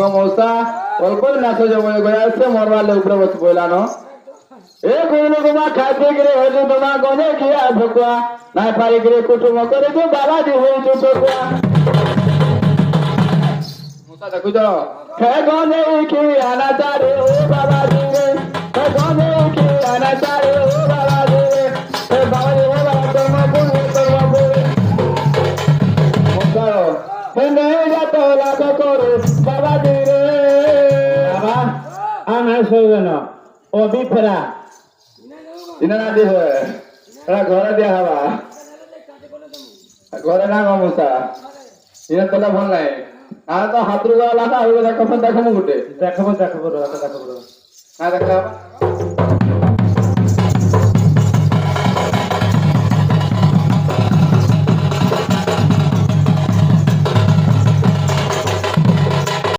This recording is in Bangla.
মৌসা অল্প নাচ জমে গয়া আছে মরবার উপরে বসে বইলানো এ কোইলো গোমা খাইতে গেলে হজু তোমা গনে গিয়া ভকুয়া নাই পারি গেলে কুটুম করে তো বাবা দি হই তো ঠকুয়া মৌসা দেখু তো হে গনে কি আনা তারে ও বাবা দি রে হে গনে কি আনা তারে ও বাবা দি রে হে বাবা দি ও বাবা তোমা বলে মৌসা হে নে যা তো লাগো করে বাবা দি রে বাবা আনা সইবে না ও বিফরা ইনা না দিবে এরা ঘরে দিয়া হবা ঘরে না মমতা ইনা তোলা ভাল নাই আর তো হাতরু গলা লাগা হইবে দেখো দেখো মুটে দেখাবো দেখাবো না দেখাবো